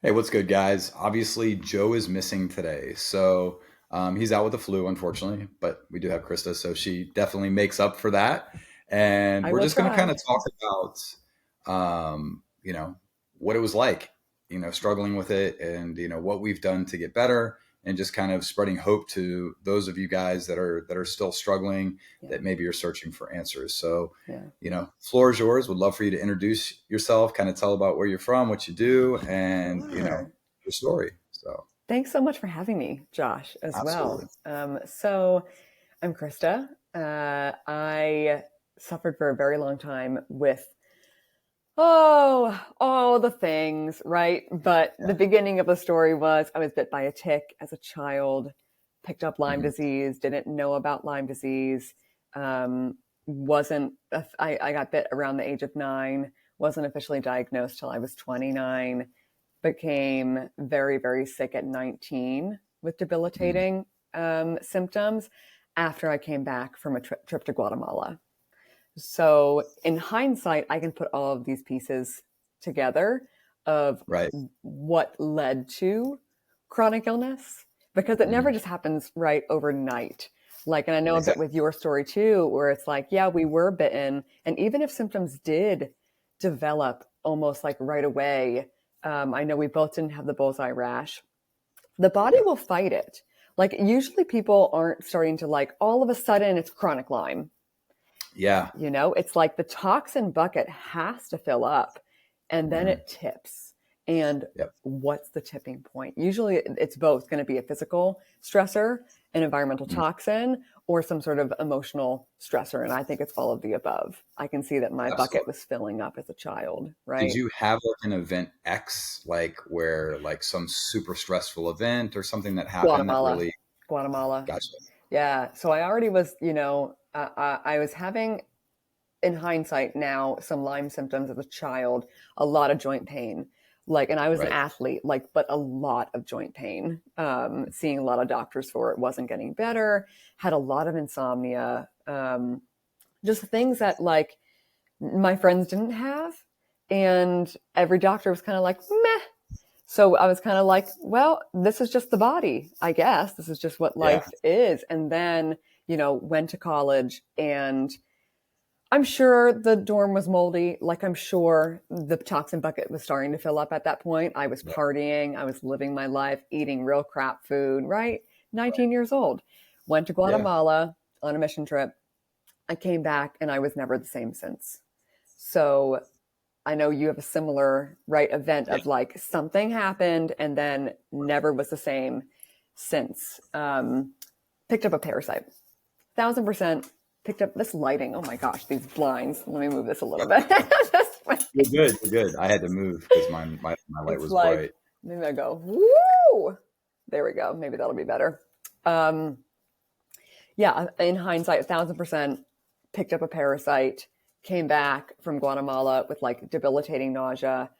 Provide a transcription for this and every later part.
Hey, what's good, guys? Obviously, Joe is missing today. So he's out with the flu, unfortunately, but we do have Krista. So she definitely makes up for that. And I we're will just going to kind try. of talk about, what it was like, struggling with it and, what we've done to get better and just kind of spreading hope to those of you guys that are still struggling, Yeah, that maybe you're searching for answers. So, yeah. floor is yours. Would love for you to introduce yourself, kind of tell about where you're from, what you do, and Sure. your story. So Thanks so much for having me, Josh, as well. absolutely. So I'm Krista. I suffered for a very long time with, all the things, right? But Yeah. the beginning of the story was I was bit by a tick as a child, picked up Lyme Hmm. disease, didn't know about Lyme disease, um, I got bit around the age of 9, wasn't officially diagnosed till I was 29, became very, very sick at 19 with Hmm. debilitating symptoms after I came back from a trip to Guatemala. So, in hindsight, I can put all of these pieces together of Right. what led to chronic illness because it never Hmm. just happens right overnight. Like, and I know a bit Exactly. with your story too, where it's like, yeah, we were bitten. And even if symptoms did develop almost like right away, I know we both didn't have the bullseye rash, the body Yeah. will fight it. Like, usually people aren't starting to like all of a sudden it's chronic Lyme. Yeah. It's like the toxin bucket has to fill up and then Hmm. it tips. And Yep. what's the tipping point? Usually it's both going to be a physical stressor, an environmental Mhm. toxin, or some sort of emotional stressor. And I think it's all of the above. I can see that my bucket Absolutely. was filling up as a child, Did right? you have like an event X, like where like some super stressful event or something that happened that Guatemala, really Guatemala. got you? Yeah. So I already was, I was having, in hindsight now, some Lyme symptoms as a child, a lot of joint pain. Like, and I was an Right. athlete, like, but a lot of joint pain. Seeing a lot of doctors for it, wasn't getting better, had a lot of insomnia, just things that like my friends didn't have. And every doctor was kind of like, meh. So I was kind of like, well, this is just the body, I guess. This is just what Yeah. life is. And then, went to college and I'm sure the dorm was moldy. Like, I'm sure the toxin bucket was starting to fill up at that point. I was Right. partying. I was living my life, eating real crap food, right? 19 years old. Went to Yeah. Guatemala on a mission trip. I came back and I was never the same since. So I know you have a similar, right, event Yeah. of like something happened and then never was the same since. Picked up a parasite. 1,000% picked up this lighting. Oh my gosh, these blinds. Let me move this a little bit. You're good. You're good. I had to move because my light It's was like, bright. maybe I go, woo! There we go. Maybe that'll be better. Um, yeah, in hindsight, 1,000% picked up a parasite, came back from Guatemala with like debilitating nausea,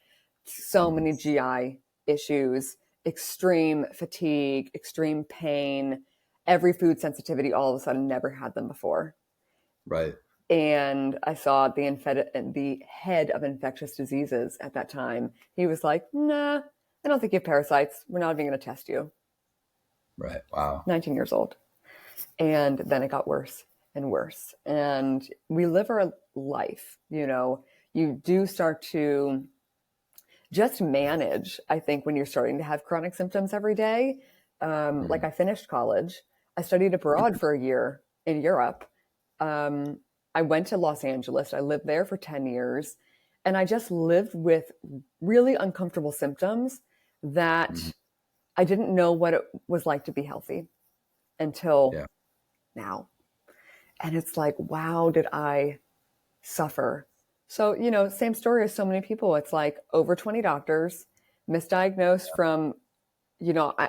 so Mhm. many GI issues, extreme fatigue, extreme pain, every food sensitivity, all of a sudden never had them before. Right. And I saw the head of infectious diseases at that time. He was like, nah, I don't think you have parasites. We're not even going to test you. Right. Wow. 19 years old. And then it got worse and worse. And we live our life, you do start to just manage, I think, when you're starting to have chronic symptoms every day. Like, Mhm. I finished college, I studied abroad for a year in Europe. Um, I went to Los Angeles, I lived there for 10 years, and I just lived with really uncomfortable symptoms Mhm. that I didn't know what it was like to be healthy until Yeah. now. And it's like, wow, did I suffer? So, same story as so many people. It's like over 20 doctors, misdiagnosed from,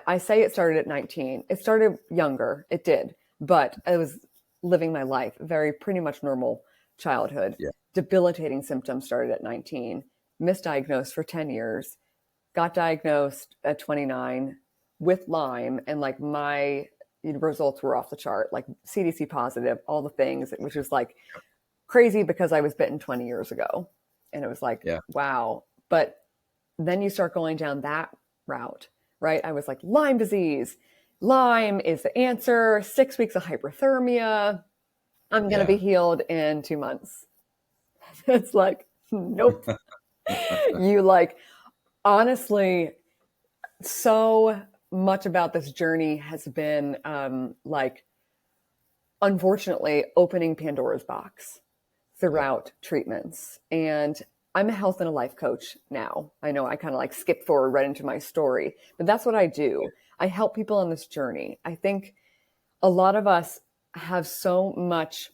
I say it started at 19. It started younger. It did. But I was living my life, very pretty much normal childhood. Yeah. Debilitating symptoms started at 19, misdiagnosed for 10 years, got diagnosed at 29 with Lyme, and like my results were off the chart, like CDC positive, all the things, which was like crazy because I was bitten 20 years ago. And it was like, Yeah. wow. But then you start going down that route, right? I was like, Lyme disease. Lyme is the answer. 6 weeks of hyperthermia. I'm going to be Yeah. healed in 2 months. It's like, nope. You like, honestly, so much about this journey has been like, unfortunately, opening Pandora's box Yep. throughout treatments. And I'm a health and a life coach now. I know I kind of like skip forward right into my story, but that's what I do. I help people on this journey. I think a lot of us have so much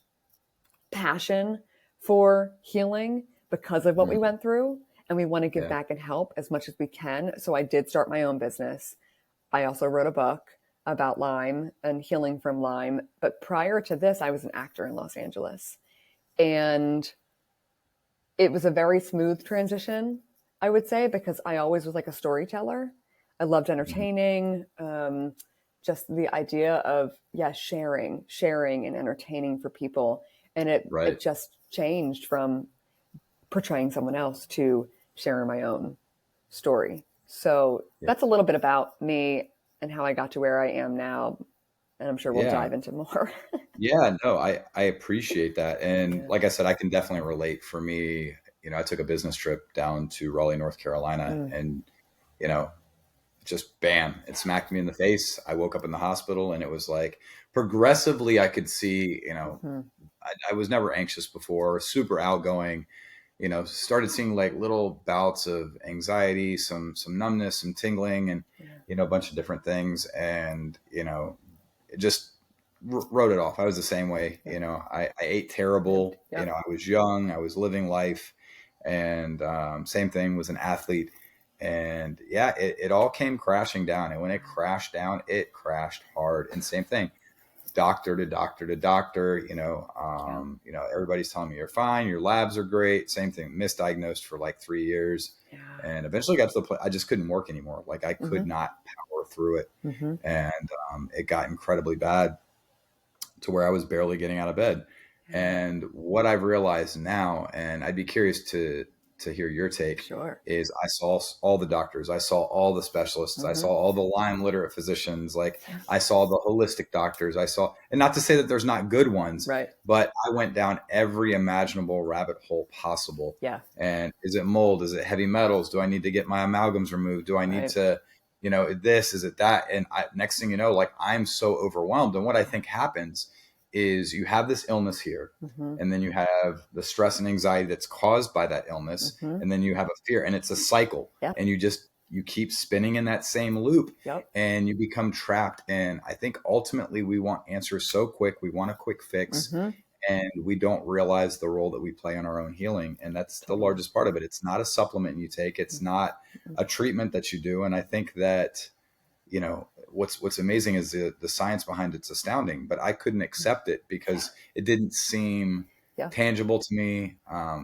passion for healing because of what we Mhm. went through, and we want to give Yeah. back and help as much as we can. So I did start my own business. I also wrote a book about Lyme and healing from Lyme. But prior to this, I was an actor in Los Angeles. And it was a very smooth transition, I would say, because I always was like a storyteller. I loved Mhm. entertaining. Just the idea of, yeah, sharing and entertaining for people. And it Right. just changed from portraying someone else to sharing my own story. So Yeah. that's a little bit about me and how I got to where I am now. And I'm sure we'll Yeah. dive into more. Yeah, no, I appreciate that. And Yeah. like I said, I can definitely relate. For me, I took a business trip down to Raleigh, North Carolina, Mm. and you know, just bam, it smacked me in the face. I woke up in the hospital and it was like progressively I could see, Mm-hmm. I was never anxious before, super outgoing, started seeing like little bouts of anxiety, some numbness, some tingling, and Yeah. a bunch of different things. And it just wrote it off. I was the same way. Yep. I ate terrible. Yep. I was young, I was living life, and same thing, was an athlete. And yeah, it all came crashing down. And when it crashed down, it crashed hard. And same thing, doctor to doctor to doctor, Yep. everybody's telling me you're fine, your labs are great. Same thing, misdiagnosed for like 3 years, Yeah. and eventually got to the point I just couldn't work anymore. Like I could Mm-hmm. not power through it, Mm-hmm. and it got incredibly bad to where I was barely getting out of bed. Yeah. And what I've realized now, and I'd be curious to hear your take, Sure. is I saw all the doctors, I saw all the specialists, I saw Mm-hmm. all the Lyme literate physicians, like Yeah. I saw the holistic doctors, I saw, and not to say that there's not good ones, Right. but I went down every imaginable rabbit hole possible. Yeah. And is it mold? Is it heavy metals? Do I need to get my amalgams removed? Do I need Right. to, this, is it that? And next thing you know, like I'm so overwhelmed. And what I Yeah. think happens is you have this illness here, Mm-hmm. and then you have the stress and anxiety that's caused by that illness, Mm-hmm. and then you have a fear, and it's a cycle, Yep. and you keep spinning in that same loop, Yep. and you become trapped. And I think ultimately we want answers so quick, we want a quick fix, Mm-hmm. and we don't realize the role that we play in our own healing. And that's the Totally. largest part of it. It's not a supplement you take, it's not Mm-hmm. a treatment that you do. And I think that what's amazing is the science behind it's astounding, but I couldn't accept it Yeah. because it didn't seem Yeah. tangible to me.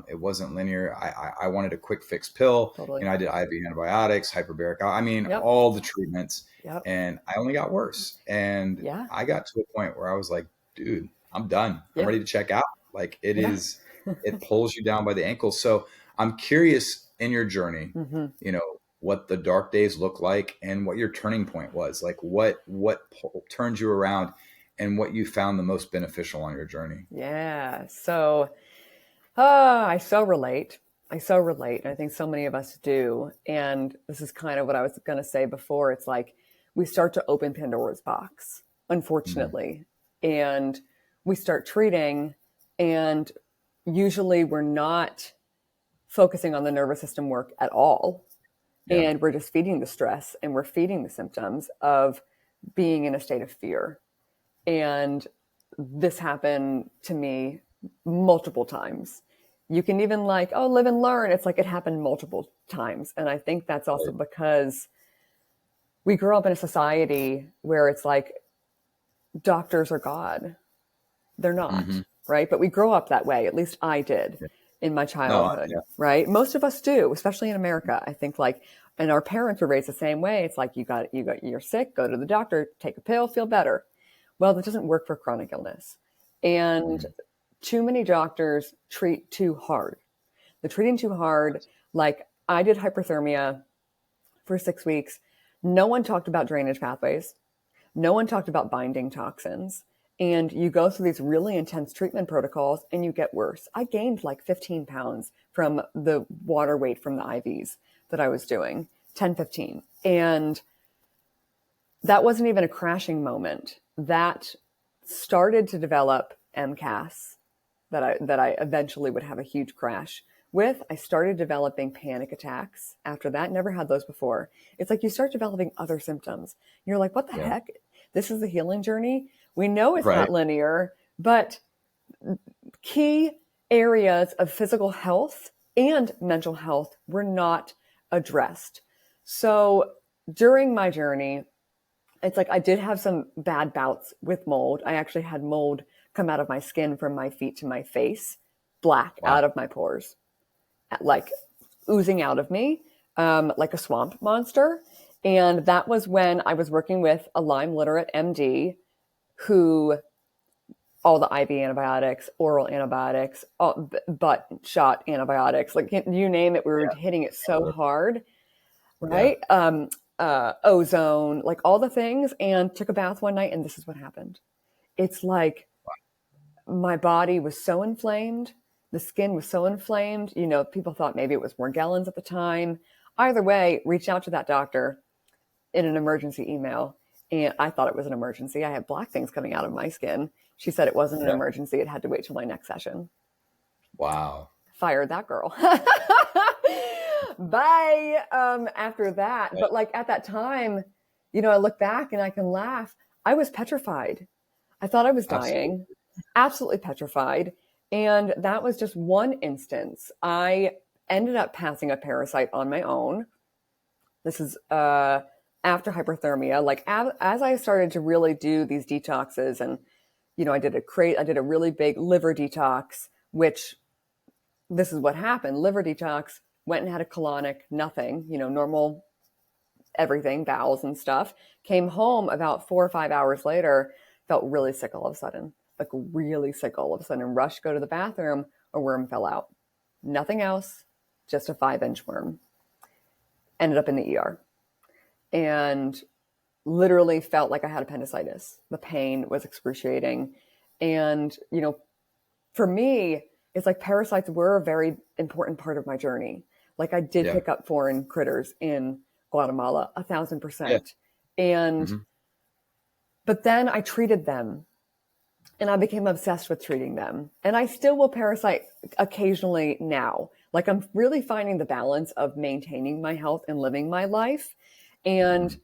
It wasn't linear. I wanted a quick fix pill. Totally. I did IV antibiotics, hyperbaric, I mean, Yep. all the treatments, Yep. and I only got worse. And Yeah. I got to a point where I was like, dude, I'm done, I'm Yeah. ready to check out. Like Yeah. it pulls you down by the ankles. So I'm curious, in your journey, Mm-hmm. what the dark days look like, and what your turning point was, like what turned you around, and what you found the most beneficial on your journey. Yeah. So, I so relate. I so relate. And I think so many of us do. And this is kind of what I was going to say before. It's like we start to open Pandora's box, Mm-hmm. unfortunately. And we start treating, and usually we're not focusing on the nervous system work at all. Yeah. And we're just feeding the stress and we're feeding the symptoms of being in a state of fear. And this happened to me multiple times. You can even like, oh, live and learn. It's like it happened multiple times. And I think that's also Right. because we grew up in a society where it's like doctors are God. They're Mm-hmm. not, right? But we grow up that way. At least I did Yeah. in my No. childhood, Yeah. right? Most of us do, especially in America. I think like, and our parents were raised the same way. It's like you're sick, go to the doctor, take a pill, feel better. Well, that doesn't work for chronic illness. And Mm-hmm. too many doctors treat too hard. They're treating too hard. Like I did hyperthermia for 6 weeks. No one talked about drainage pathways. No one talked about binding toxins. And you go through these really intense treatment protocols and you get worse. I gained like 15 pounds from the water weight from the IVs that I was doing, 10, 15. And that wasn't even a crashing moment. That started to develop MCAS that I eventually would have a huge crash with. I started developing panic attacks after that. Never had those before. It's like you start developing other symptoms. You're like, what the Yeah. heck? This is the healing journey. We know it's Right. not linear, but key areas of physical health and mental health were not addressed. So during my journey, it's like I did have some bad bouts with mold. I actually had mold come out of my skin from my feet to my face, black Wow. out of my pores, like oozing out of me, like a swamp monster. And that was when I was working with a Lyme literate MD who all the IV antibiotics, oral antibiotics, butt shot antibiotics, like you name it, we were hitting it so hard, Yeah. right? Ozone, like all the things, and took a bath one night, and this is what happened. It's like my body was so inflamed, the skin was so inflamed. You know, people thought maybe it was Morgellons at the time. Either way, reach out to that doctor in an emergency email. And I thought it was an emergency. I had black things coming out of my skin. She said it wasn't an Yeah. emergency. It had to wait till my next session. Wow. Fired that girl. Bye. After that. Right. But like at that time, you know, I look back and I can laugh. I was petrified. I thought I was Absolutely. dying, absolutely petrified. And that was just one instance. I ended up passing a parasite on my own. This is after hyperthermia. Like as I started to really do these detoxes, and you know, I did a really big liver detox, which this is what happened. Liver detox, went and had a colonic, nothing, you know, normal everything, bowels and stuff. Came home about 4 or 5 hours later, felt really sick all of a sudden, like really sick all of a sudden, and rushed, go to the bathroom, a worm fell out. Nothing else, just a 5-inch worm. Ended up in the ER and literally felt like I had appendicitis. The pain was excruciating. And, you know, for me, it's like parasites were a very important part of my journey. Like I did Yeah. pick up foreign critters in Guatemala, 1,000%. Yeah. And, Hmm. but then I treated them and I became obsessed with treating them. And I still will parasite occasionally now. Like I'm really finding the balance of maintaining my health and living my life. And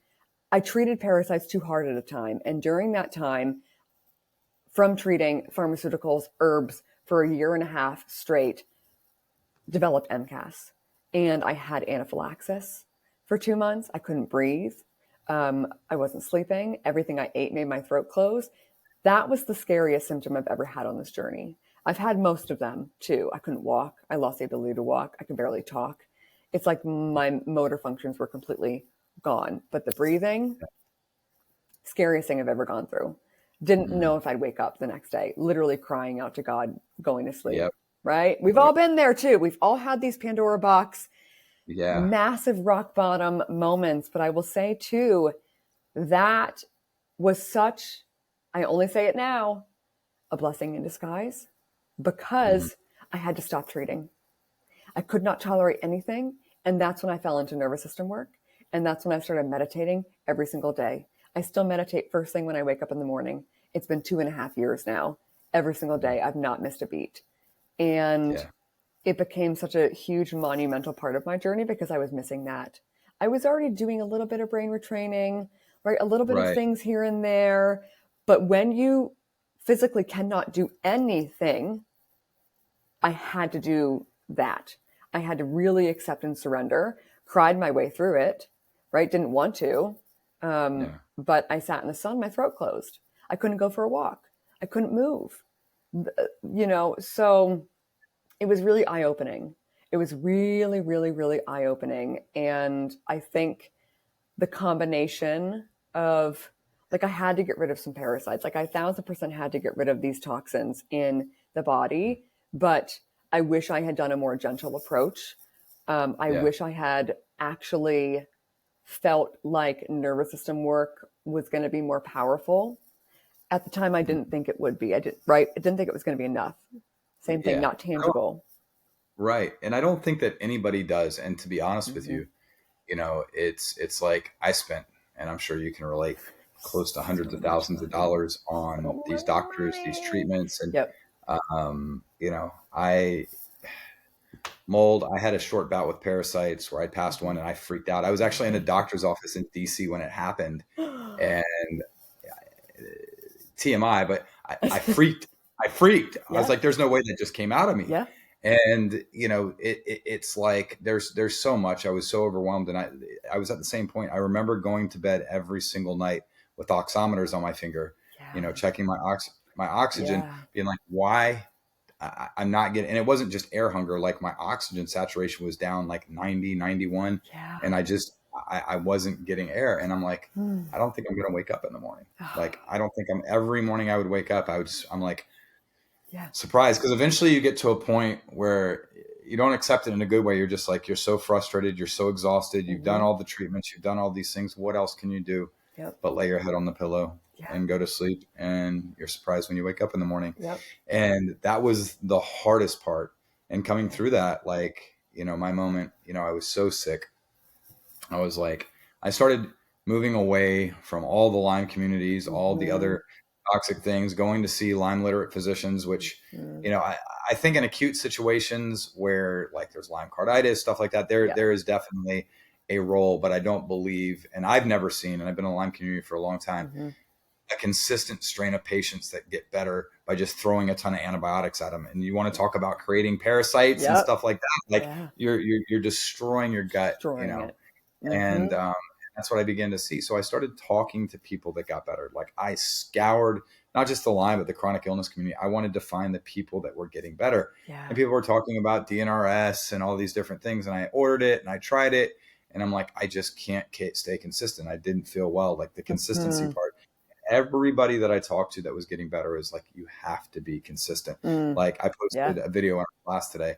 I treated parasites too hard at a time. And during that time, from treating pharmaceuticals, herbs for a year and a half straight, developed MCAS. And I had anaphylaxis for 2 months. I couldn't breathe. I wasn't sleeping. Everything I ate made my throat close. That was the scariest symptom I've ever had on this journey. I've had most of them too. I couldn't walk. I lost the ability to walk. I could barely talk. It's like my motor functions were completely gone. But the breathing, scariest thing I've ever gone through. Didn't Hmm. know if I'd wake up the next day, literally crying out to God, going to sleep, Yep. right? We've Oh, all been there too. We've all had these Pandora box, yeah. massive rock bottom moments. But I will say too, that was such, I only say it now, a blessing in disguise Hmm. because I had to stop treating. I could not tolerate anything. And that's when I fell into nervous system work. And that's when I started meditating every single day. I still meditate first thing when I wake up in the morning. It's been 2.5 years now. Every single day, I've not missed a beat. And Yeah. it became such a huge monumental part of my journey because I was missing that. I was already doing a little bit of brain retraining, right? A little bit of Right. things here and there. But when you physically cannot do anything, I had to do that. I had to really accept and surrender, cried my way through it, right? Didn't want to. Yeah. But I sat in the sun, my throat closed. I couldn't go for a walk. I couldn't move, you know, so it was really eye opening. It was really, really, really eye opening. And I think the combination of like I had to get rid of some parasites. Like I 1,000% had to get rid of these toxins in the body, but I wish I had done a more gentle approach. I Yeah. wish I had actually felt like nervous system work was going to be more powerful. At the time, I didn't think it would be. I didn't think it was going to be enough. Same thing, Yeah. not tangible. Right. And I don't think that anybody does. And to be honest with Mm-hmm. you, it's like I spent, and I'm sure you can relate, close to hundreds So of much thousands of money. dollars on So these much doctors, these money. treatments. And, Yep. I mold, I had a short bout with parasites where I passed Mm-hmm. one and I freaked out. I was actually in a doctor's office in DC when it happened. And TMI, but I freaked. I freaked. I was Yeah. like, "There's no way that just came out of me." Yeah. And it's like there's so much. I was so overwhelmed, and I was at the same point. I remember going to bed every single night with oximeters on my finger, Yeah. checking my oxygen, Yeah. being like, "Why?" I'm not getting, and it wasn't just air hunger. Like my oxygen saturation was down like 90, 91, Yeah. and I wasn't getting air. And I'm like, Hmm. I don't think I'm going to wake up in the morning. Like, I don't think every morning I would wake up, I'm like Yeah. surprised. Cause eventually you get to a point where you don't accept it in a good way. You're just like, you're so frustrated. You're so exhausted. You've done Mm-hmm. all the treatments. You've done all these things. What else can you do Yep. but lay your head on the pillow Yeah. and go to sleep? And you're surprised when you wake up in the morning. Yep. And that was the hardest part. And coming through that, like, my moment, I was so sick. I was like, I started moving away from all the Lyme communities, all the Mm-hmm. other toxic things, going to see Lyme literate physicians, which, Mm-hmm. I think in acute situations where like there's Lyme carditis, stuff like that, Yeah. there is definitely a role, but I don't believe, and I've never seen, and I've been in the Lyme community for a long time, Mm-hmm. a consistent strain of patients that get better by just throwing a ton of antibiotics at them. And you want to talk about creating parasites and Yep. stuff like that. Like Yeah. you're destroying your gut, Destroying it. Mm-hmm. and that's what I began to see. So I started talking to people that got better. Like I scoured not just the Lyme, but the chronic illness community. I wanted to find the people that were getting better. Yeah. And people were talking about DNRS and all these different things. And I ordered it and I tried it. And I'm like, I just can't stay consistent. I didn't feel well, like the consistency Mm-hmm. part. Everybody that I talked to that was getting better is like, you have to be consistent. Mm. Like I Yeah. posted a video in our class today.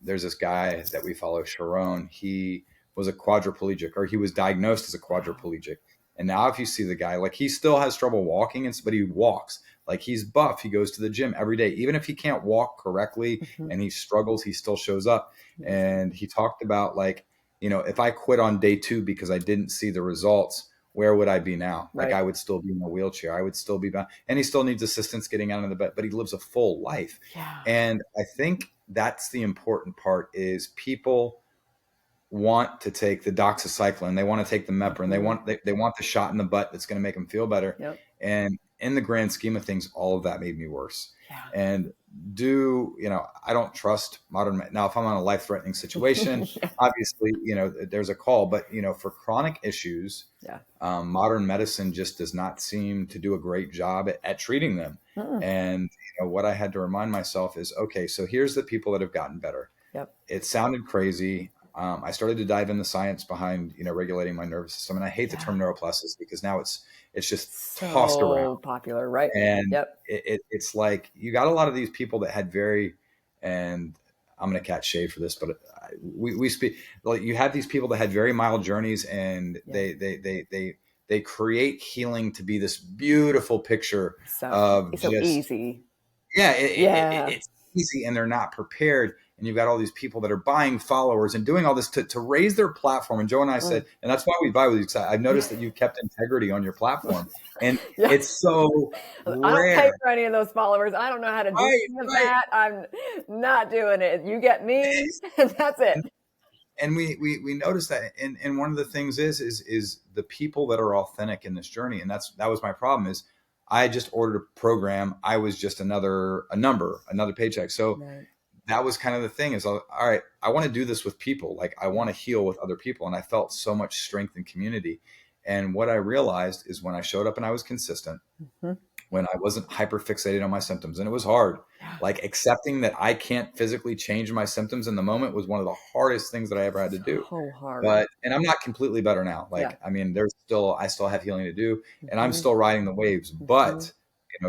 There's this guy that we follow, Sharon. He was a quadriplegic, or he was diagnosed as a quadriplegic. And now if you see the guy, like he still has trouble walking, but he walks. Like he's buff. He goes to the gym every day. Even if he can't walk correctly Mm-hmm. and he struggles, he still shows up. Amazing. And he talked about like, if I quit on day 2 because I didn't see the results, where would I be now? Like Right. I would still be in a wheelchair. I would still be bound. And he still needs assistance getting out of the bed, but he lives a full life. Yeah. And I think that's the important part is people want to take the doxycycline, they want to take the Meprin, they want the shot in the butt that's going to make them feel better. Yep. And in the grand scheme of things, all of that made me worse. Yeah. And I don't trust modern now. If I'm on a life-threatening situation, Yeah. obviously, there's a call. But for chronic issues, Yeah. modern medicine just does not seem to do a great job at treating them. Mm-mm. And what I had to remind myself is, okay, so here's the people that have gotten better. Yep. It sounded crazy. I started to dive in the science behind, regulating my nervous system. And I hate the term neuroplasticity because now it's just tossed around. So popular, right? And Yep. it's like you got a lot of these people that had and I'm going to catch shade for this, but we speak like you have these people that had very mild journeys, and Yeah. they create healing to be this beautiful picture of It's so just easy. yeah, Yeah. it's easy, and they're not prepared. And you've got all these people that are buying followers and doing all this to raise their platform. And Joe and I said, and that's why we buy with you, because I've noticed that you've kept integrity on your platform. And Yeah. it's so I don't pay rare. for any of those followers. I don't know how to do Right, any of right. that. I'm not doing it. You get me, and that's it. And we noticed that. And one of the things is the people that are authentic in this journey. And that was my problem is I just ordered a program. I was just another paycheck. So Right. that was kind of the thing is, all right, I want to do this with people. Like I want to heal with other people. And I felt so much strength and community. And what I realized is when I showed up and I was consistent, Mm-hmm. when I wasn't hyper fixated on my symptoms, and it was hard, like accepting that I can't physically change my symptoms in the moment was one of the hardest things that I ever had to do. So hard. And I'm not completely better now. Like, I mean, I still have healing to do, and I'm Mhm. still riding the waves, Mhm. but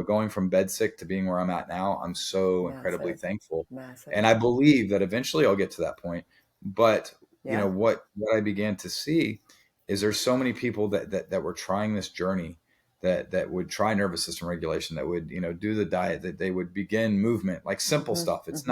going from bed sick to being where I'm at now, I'm so incredibly thankful. Massive. And I believe that eventually I'll get to that point. But Yeah. what I began to see is there's so many people that were trying this journey, that would try nervous system regulation, that would, do the diet, that they would begin movement, like simple Hmm. stuff. Hmm. It's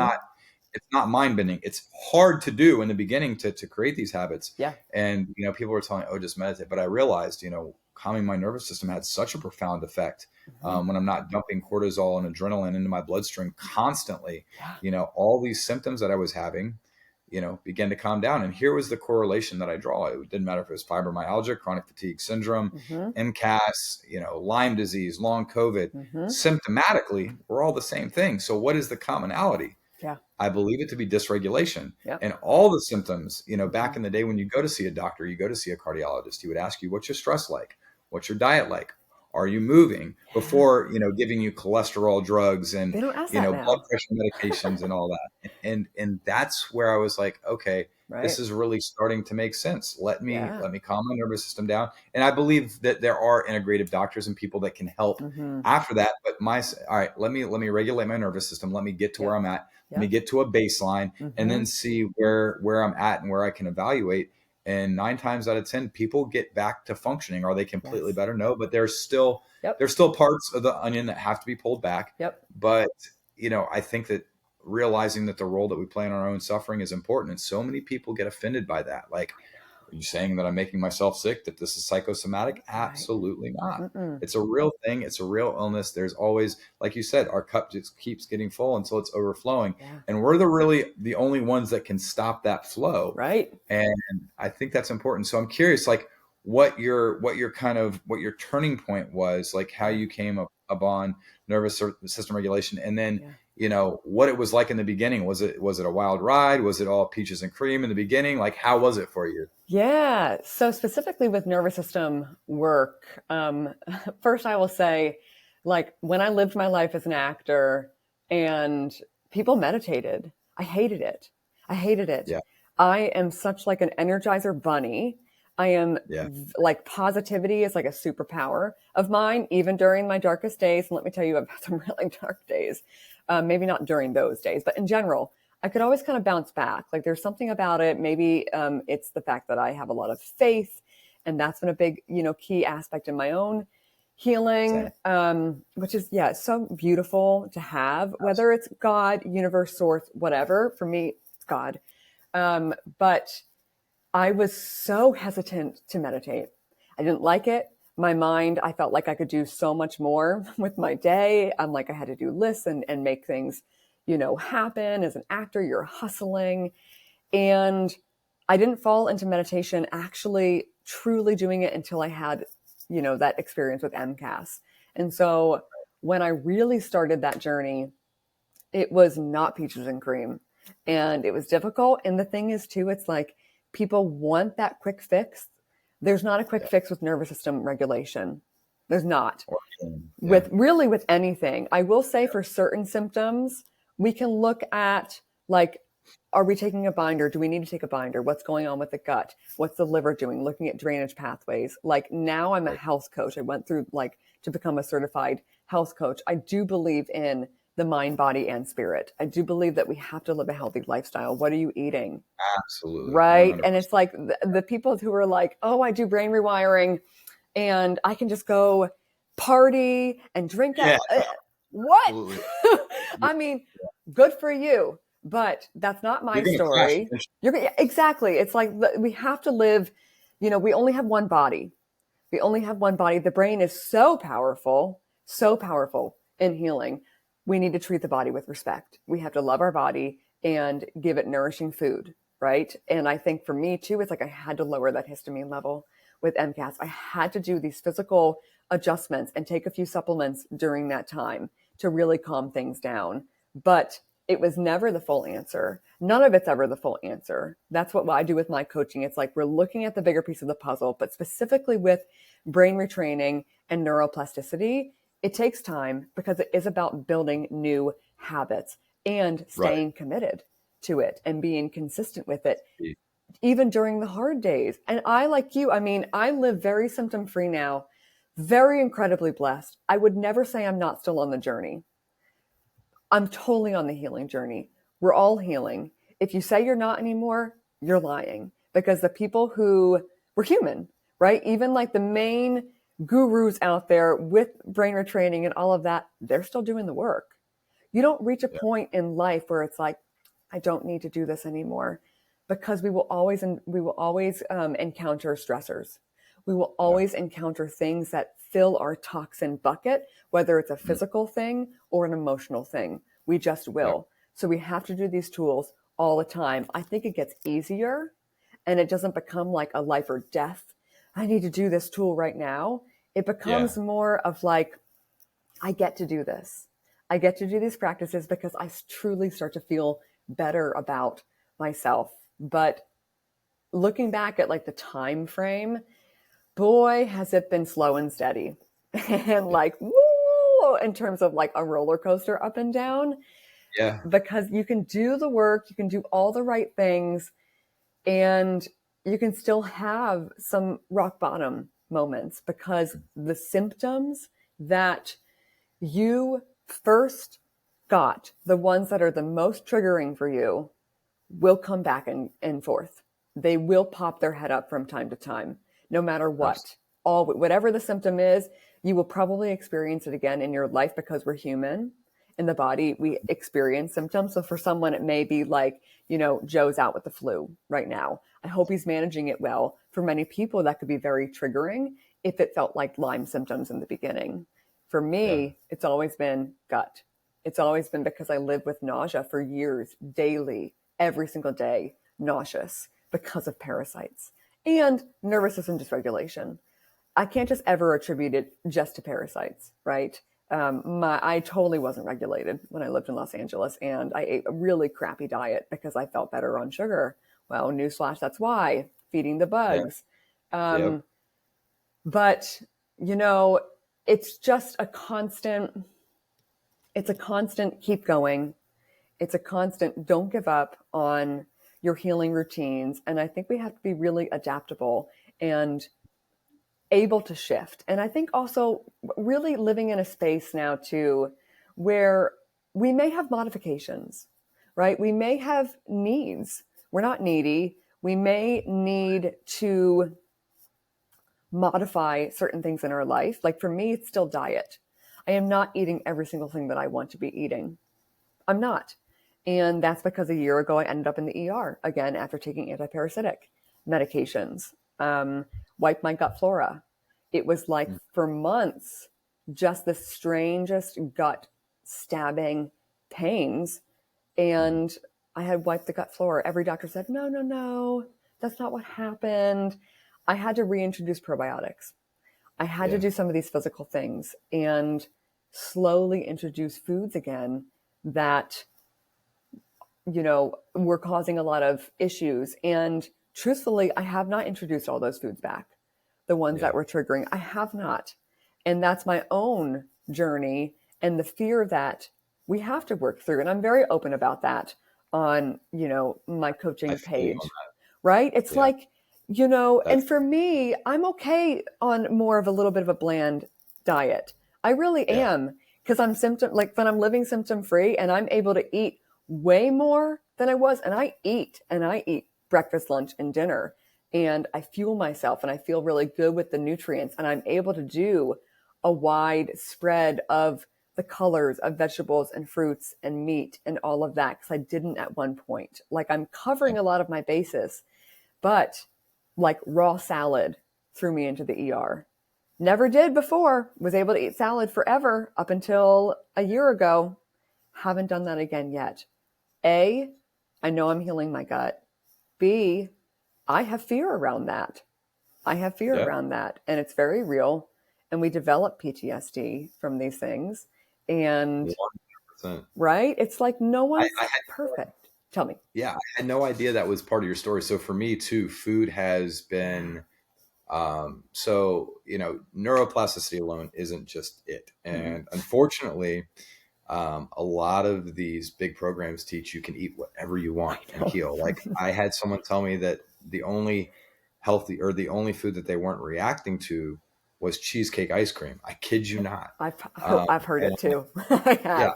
not mind bending. It's hard to do in the beginning to create these habits. Yeah. And, people were telling, oh, just meditate. But I realized, calming my nervous system had such a profound effect, Hmm. when I'm not dumping cortisol and adrenaline into my bloodstream constantly. Yeah. All these symptoms that I was having, began to calm down. And here was the correlation that I draw. It didn't matter if it was fibromyalgia, chronic fatigue syndrome, Hmm. MCAS, Lyme disease, long COVID. Hmm. Symptomatically, we're all the same thing. So what is the commonality? Yeah. I believe it to be dysregulation. Yep. And all the symptoms, back Hmm. in the day when you go to see a doctor, you go to see a cardiologist, he would ask you, what's your stress like? What's your diet like? Are you moving? Yeah. Before, giving you cholesterol drugs and, They don't ask that blood now. pressure medications and all that. And that's where I was like, okay, this Right. is really starting to make sense. Yeah. Let me calm my nervous system down. And I believe that there are integrative doctors and people that can help Hmm. after that. But all right, let me regulate my nervous system. Let me get to where Yep. I'm at. Let me Yep. get to a baseline and Hmm. then see where I'm at and where I can evaluate. And 9 times out of 10, people get back to functioning. Are they completely Yes. better? No, but there's Yep. still parts of the onion that have to be pulled back. Yep. But, I think that realizing that the role that we play in our own suffering is important. And so many people get offended by that. Like, are you saying that I'm making myself sick, that this is psychosomatic? Right. Absolutely not. Mm-mm. It's a real thing. It's a real illness. There's always, like you said, our cup just keeps getting full until it's overflowing. Yeah. And we're the only ones that can stop that flow. Right. And I think that's important. So I'm curious, like what your turning point was, like how Yeah. you came upon nervous system regulation, and then Yeah. what it was like in the beginning. Was it a wild ride? Was it all peaches and cream in the beginning? Like, how was it for you? Yeah. So specifically with nervous system work, first I will say, like when I lived my life as an actor and people meditated, I hated it. I hated it. Yeah, I am such like an energizer bunny. I am yeah, like positivity is like a superpower of mine, even during my darkest days. And let me tell you, I've had some really dark days. Maybe not during those days, but in general, I could always kind of bounce back. Like there's something about it. Maybe it's the fact that I have a lot of faith, and that's been a big, key aspect in my own healing, same. which is so beautiful to have. Whether it's God, universe, source, whatever. For me, it's God. But I was so hesitant to meditate. I didn't like it. My mind, I felt like I could do so much more with my day. I'm like, I had to do lists and make things, happen. As an actor, you're hustling. And I didn't fall into meditation actually truly doing it until I had, that experience with MCAS. And so when I really started that journey, it was not peaches and cream, and it was difficult. And the thing is too, it's like people want that quick fix. There's not a quick Yeah, fix with nervous system regulation. There's not. or, yeah, With anything. I will say for certain symptoms, we can look at like, are we taking a binder? Do we need to take a binder? What's going on with the gut? What's the liver doing? Looking at drainage pathways. Like now I'm a right. health coach. I went through like to become a certified health coach. I do believe in the mind, body, and spirit. I do believe that we have to live a healthy lifestyle. What are you eating? Absolutely, Right. And 100%. it's like the people who are like, oh, I do brain rewiring and I can just go party and drink. Yeah, What? absolutely. I mean, good for you, but that's not my You're gonna crash story. eventually. Exactly. It's like we have to live, we only have one body. We only have one body. The brain is so powerful in healing. We need to treat the body with respect. We have to love our body and give it nourishing food, right? And I think for me too, it's like I had to lower that histamine level with MCAS. I had to do these physical adjustments and take a few supplements during that time to really calm things down. But it was never the full answer. None of it's ever the full answer. That's what I do with my coaching. It's like we're looking at the bigger piece of the puzzle, but specifically with brain retraining and neuroplasticity, it takes time because it is about building new habits and Right. staying committed to it and being consistent with it, even during the hard days. And I, like you, I mean, I live very symptom free now, very incredibly blessed. I would never say I'm not still on the journey. I'm totally on the healing journey. We're all healing. If you say you're not anymore, you're lying because the people who were human, right? Even like the main gurus out there with brain retraining and all of that, they're still doing the work. You don't reach a Yeah. point in life where it's like, I don't need to do this anymore, because we will always encounter stressors. We will Yeah. always encounter things that fill our toxin bucket, whether it's a Mm. physical thing or an emotional thing. We just Yeah. will. So we have to do these tools all the time. I think it gets easier and it doesn't become like a life or death. I need to do this tool right now. It Yeah. becomes more of like, I get to do this. I get to do these practices because I truly start to feel better about myself. But looking back at like the time frame, boy, has it been slow and steady. And Yeah. like, woo, in terms of like a roller coaster up and down, Yeah. because you can do the work, you can do all the right things, and you can still have some rock bottom moments because the symptoms that you first got, the ones that are the most triggering for you, will come back and forth. They will pop their head up from time to time, no matter Absolutely. what. Whatever the symptom is, you will probably experience it again in your life because we're human. In the body, we experience symptoms. So for someone, it may be like, Joe's out with the flu right now. I hope he's managing it well. For many people, that could be very triggering if it felt like Lyme symptoms in the beginning. For Yeah. me, it's always been gut. It's always been because I lived with nausea for years, daily, every single day, nauseous because of parasites and nervous system dysregulation. I can't just ever attribute it just to parasites, right? I totally wasn't regulated when I lived in Los Angeles, and I ate a really crappy diet because I felt better on sugar. Well, newsflash, that's why, feeding the Yeah. bugs. Yep. Um, but you know, it's just it's a constant keep going. It's a constant don't give up on your healing routines. And I think we have to be really adaptable and able to shift. And I think also really living in a space now too, where we may have modifications, right? We may have needs. We're not needy. We may need to modify certain things in our life. Like for me, it's still diet. I am not eating every single thing that I want to be eating. I'm not. And that's because a year ago I ended up in the ER again after taking antiparasitic medications. Wiped my gut flora. It was like Mm. for months, just the strangest gut stabbing pains. Mm. And I had wiped the gut flora. Every doctor said, no, no, no, that's not what happened. I had to reintroduce probiotics. I had to Yeah. do some of these physical things and slowly introduce foods again that, were causing a lot of issues. And truthfully, I have not introduced all those foods back. The ones that Yeah. were triggering, I have not. And that's my own journey and the fear that we have to work through. And I'm very open about that on, my I coaching feel you on page, right? It's that. Yeah. like, That's and for me, I'm okay on more of a little bit of a bland diet. I really yeah. am, because when I'm living symptom free and I'm able to eat way more than I was. And I eat breakfast, lunch, and dinner. And I fuel myself and I feel really good with the nutrients. And I'm able to do a wide spread of the colors of vegetables and fruits and meat and all of that, because I didn't at one point. Like I'm Yeah. covering a lot of my bases, but like raw salad threw me into the ER. Never did before. Was able to eat salad forever up until a year ago. Haven't done that again yet. A, I know I'm healing my gut. B, I have fear around that. I have fear Yeah. around that, and it's very real. And we develop PTSD from these things. And 100%. right, it's like no I one's had perfect. Tell me. yeah, I had no idea that was part of your story. So for me too, food has been neuroplasticity alone isn't just it. Mm-mm. And unfortunately, a lot of these big programs teach you can eat whatever you I want and know. heal. Like I had someone tell me that the only healthy or the only food that they weren't reacting to was cheesecake ice cream. I kid you not. Um, I've heard and it too. I yeah, have.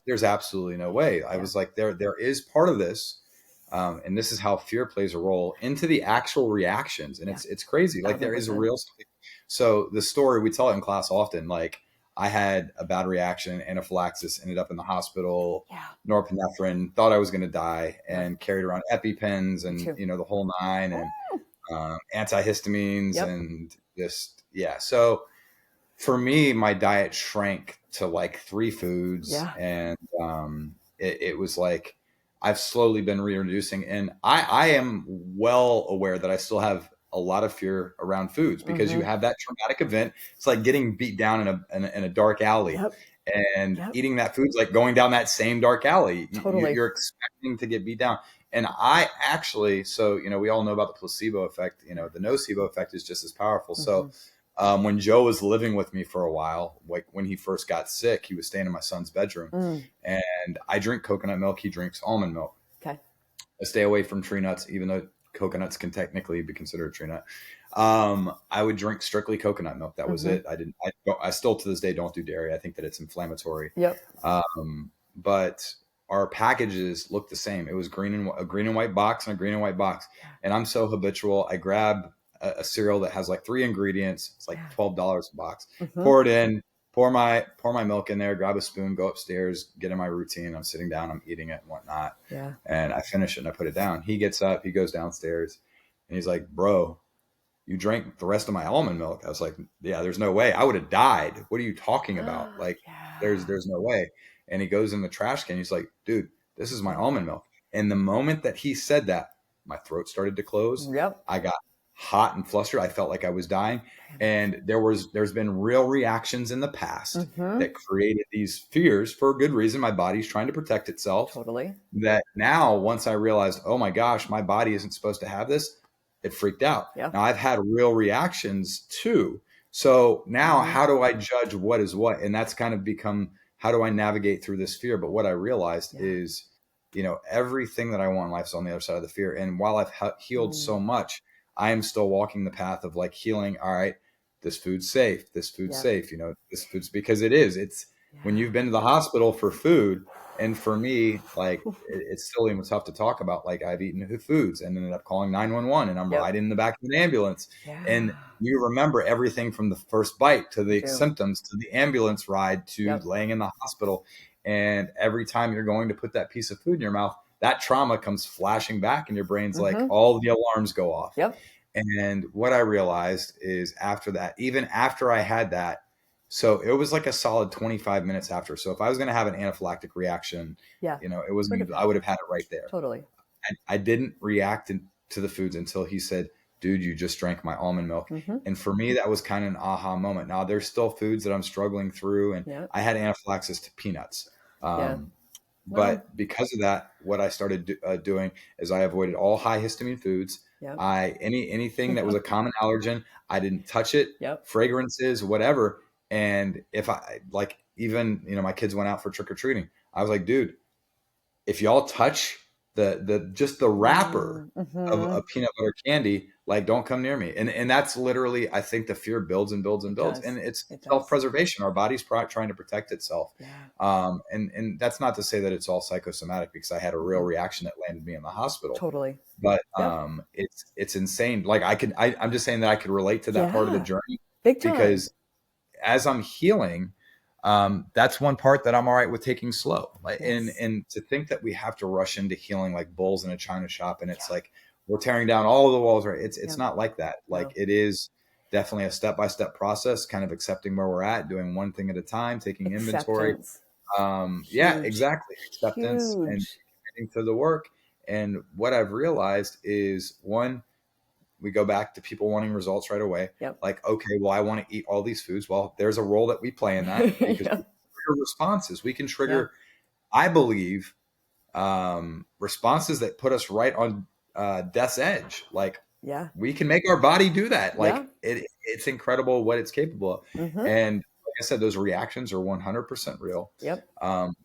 there's absolutely no way. I Yeah. was like, there is part of this. And this is how fear plays a role into the actual reactions. And Yeah. it's crazy. Like there is a 1000%. real, so the story, we tell it in class often, like I had a bad reaction, anaphylaxis, ended up in the hospital, Yeah. norepinephrine, thought I was going to die, Yep. and carried around EpiPens Me and, too. the whole nine, and Woo! antihistamines Yep. and just, yeah. So for me, my diet shrank to like three foods, Yeah. and it was like I've slowly been reducing, and I am well aware that I still have a lot of fear around foods because you Mm-hmm. have that traumatic event. It's like getting beat down in a dark alley, Yep. and Yep. eating that food's like going down that same dark alley. Totally. You're expecting to get beat down. And I actually, so, we all know about the placebo effect. The nocebo effect is just as powerful. Mm-hmm. So when Joe was living with me for a while, like when he first got sick, he was staying in my son's bedroom, Mm. and I drink coconut milk. He drinks almond milk. Okay. I stay away from tree nuts, even though coconuts can technically be considered a tree nut. I would drink strictly coconut milk. That was Mm-hmm. it. I still to this day don't do dairy. I think that it's inflammatory. Yep. But our packages look the same. It was a green and white box and a green and white box. Yeah. And I'm so habitual. I grab a cereal that has like 3 ingredients. It's like Yeah. $12 a box. Mm-hmm. Pour it in. Pour my milk in there. Grab a spoon. Go upstairs. Get in my routine. I'm sitting down. I'm eating it and whatnot. Yeah. And I finish it and I put it down. He gets up. He goes downstairs, and he's like, "Bro, you drank the rest of my almond milk." I was like, "Yeah, there's no way. I would have died. What are you talking about? Like, Yeah. there's no way." And he goes in the trash can. He's like, "Dude, this is my almond milk." And the moment that he said that, my throat started to close. Yep. I got hot and flustered. I felt like I was dying. And there's been real reactions in the past Mm-hmm. that created these fears for a good reason. My body's trying to protect itself. Totally. That now, once I realized, oh my gosh, my body isn't supposed to have this, it freaked out. Yeah. Now I've had real reactions too. So now how do I judge what is what? And that's kind of become, how do I navigate through this fear? But what I realized is, everything that I want in life is on the other side of the fear. And while I've healed so much, I am still walking the path of like healing. All right, this food's safe. This food's safe. This food's, because it's when you've been to the hospital for food. And for me, like, it's still even tough to talk about. Like, I've eaten foods and ended up calling 911, and I'm riding in the back of an ambulance. Yeah. And you remember everything from the first bite to the symptoms to the ambulance ride to laying in the hospital. And every time you're going to put that piece of food in your mouth, that trauma comes flashing back, and your brain's like, all the alarms go off. Yep. And what I realized is after that, even after I had that, so it was like a solid 25 minutes after. So if I was going to have an anaphylactic reaction, it was, I would have had it right there. Totally. I didn't react to the foods until he said, "Dude, you just drank my almond milk." And for me, that was kind of an aha moment. Now there's still foods that I'm struggling through, and I had anaphylaxis to peanuts. But because of that, what I started doing is I avoided all high histamine foods. Anything that was a common allergen, I didn't touch it. Fragrances, whatever. And if I like, even, my kids went out for trick or treating. I was like, dude, if y'all touch just the wrapper of peanut butter candy, like, don't come near me. And that's literally, I think the fear builds and builds and builds. And it's self-preservation. Our body's trying to protect itself. And that's not to say that it's all psychosomatic, because I had a real reaction that landed me in the hospital. Totally. But it's insane. Like I'm just saying that I could relate to that part of the journey. Big time. Because as I'm healing, that's one part that I'm all right with taking slow. And to think that we have to rush into healing like bulls in a china shop, and it's like we're tearing down all of the walls, right? It's not like that. Like, it is definitely a step-by-step process, kind of accepting where we're at, doing one thing at a time, taking inventory. Exactly. Acceptance and committing to the work. And what I've realized is, one, we go back to people wanting results right away. Like, okay, well, I want to eat all these foods. Well, there's a role that we play in that, because we can trigger responses. We can trigger, I believe, responses that put us right on death's edge. Like, we can make our body do that. Like, it's incredible what it's capable of. And like I said, those reactions are 100% real.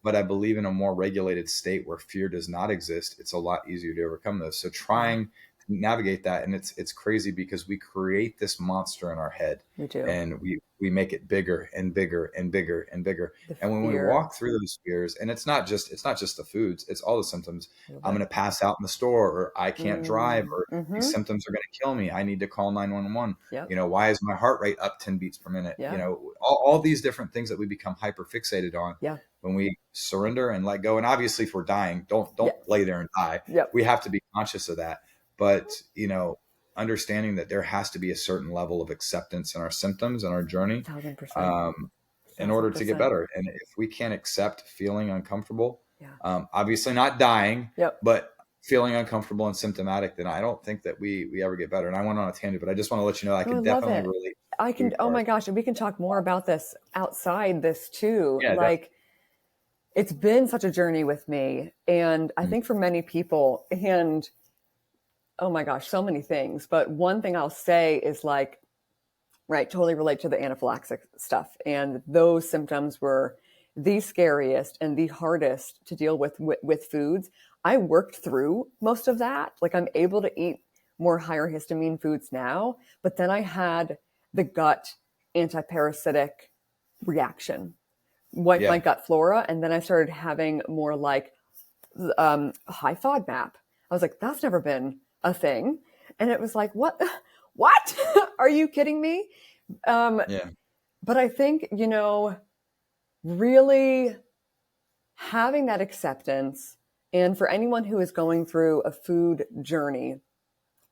But I believe in a more regulated state where fear does not exist, it's a lot easier to overcome those. So trying navigate that. And it's crazy because we create this monster in our head, We do. and we make it bigger and bigger and bigger and bigger. The And when we fear. walk through those fears, and it's not just the foods, it's all the symptoms. Feel I'm going that. to pass out in the store, or I can't drive, or these Mm-hmm. symptoms are going to kill me. I need to call 911. Yep. Why is my heart rate up 10 beats per minute? Yeah. All these different things that we become hyper fixated on. Yeah. When we surrender and let go, and obviously if we're dying, don't Yeah. lay there and die. Yep. We have to be conscious of that. But, understanding that there has to be a certain level of acceptance in our symptoms and our journey, 1,000%. um, in order to get 1,000%. better. And if we can't accept feeling uncomfortable, Yeah. obviously not dying, Yep. but feeling uncomfortable and symptomatic, then I don't think that we ever get better. And I went on a tangent, but I just want to let you know I Oh, I can love definitely it. relate to I the can, food oh my part. gosh, and we can talk more about this outside this too. Yeah, Like, it's been such a journey with me. And I definitely. think for many people, and oh my gosh, so many things. But one thing I'll say is like, right, totally relate to the anaphylaxis stuff. And those symptoms were the scariest and the hardest to deal with foods. I worked through most of that. Like I'm able to eat more higher histamine foods now, but then I had the gut antiparasitic reaction, wiped my Yeah. gut flora, and then I started having more like high FODMAP. I was like, that's never been a thing. And it was like, what? What? Are you kidding me? Um, Yeah. but I think, really having that acceptance, and for anyone who is going through a food journey,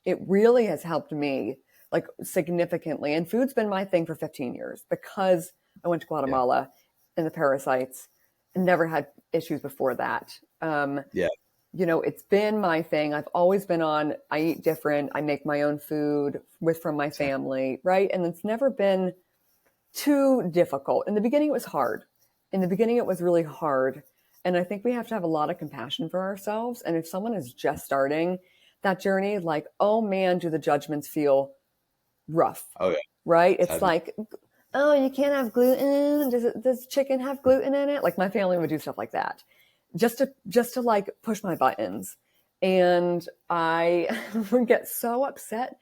it really has helped me like significantly. And food's been my thing for 15 years because I went to Yeah. Guatemala and the parasites and never had issues before that. Yeah. It's been my thing. I've always been on, I eat different. I make my own food from my Same. family, right? And it's never been too difficult. In the beginning, it was hard. In the beginning, it was really hard. And I think we have to have a lot of compassion for ourselves. And if someone is just starting that journey, like, oh man, do the judgments feel rough, Oh yeah. right? It's It's heavy. like, oh, you can't have gluten. Does chicken have gluten in it? Like my family would do stuff like that, just to like push my buttons, and I would get so upset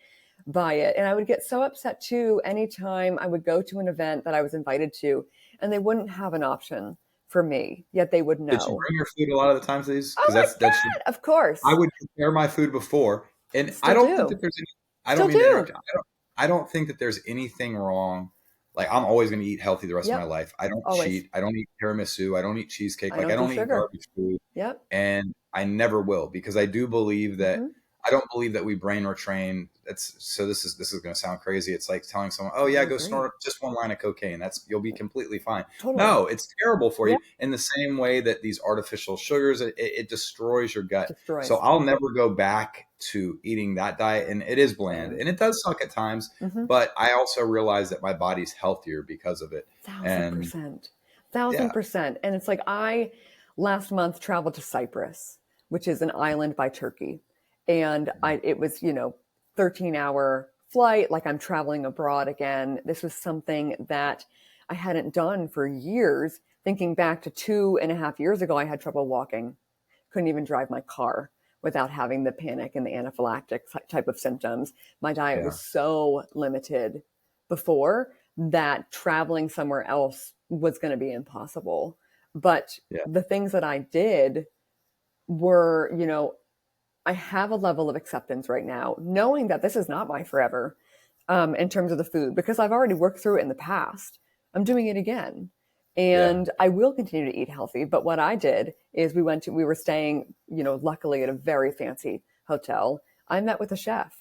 by it, and I would get so upset too anytime I would go to an event that I was invited to, and they wouldn't have an option for me, yet they would Did you know. bring your food a lot of the times to these? Oh Because my that's god! Of I course, would prepare my food before, and I still don't think that do, there's any. I don't still mean to interrupt do. you. I don't think that there's anything wrong. Like I'm always going to eat healthy the rest of my Yep, life. I don't always. cheat. I don't eat tiramisu. I don't eat cheesecake. I Like I don't do don't eat sugar. garbage food, Yep. and I never will because I do believe that. Hmm. I don't believe that we brain retrain. That's so. This is going to sound crazy. It's like telling someone, "Oh yeah, I go agree. snort just one line of cocaine. You'll be completely fine." Totally. No, it's terrible for Yeah. you. In the same way that these artificial sugars, it destroys your gut. So Destroys. I'll never go back to eating that diet, and it is bland, Same. and it does suck at times. Hmm. But I also realize that my body's healthier because of it, Thousand and percent. Thousand yeah, percent. And it's like I last month traveled to Cyprus, which is an island by Turkey. And it was, 13-hour flight, like I'm traveling abroad again. This was something that I hadn't done for years. Thinking back to 2.5 years ago, I had trouble walking, couldn't even drive my car without having the panic and the anaphylactic type of symptoms. My diet yeah, was so limited before that traveling somewhere else was going to be impossible. But yeah, the things that I did were, I have a level of acceptance right now, knowing that this is not my forever, in terms of the food, because I've already worked through it in the past. I'm doing it again. yeah, And I will continue to eat healthy. But what I did is we were staying, luckily at a very fancy hotel. I met with a chef.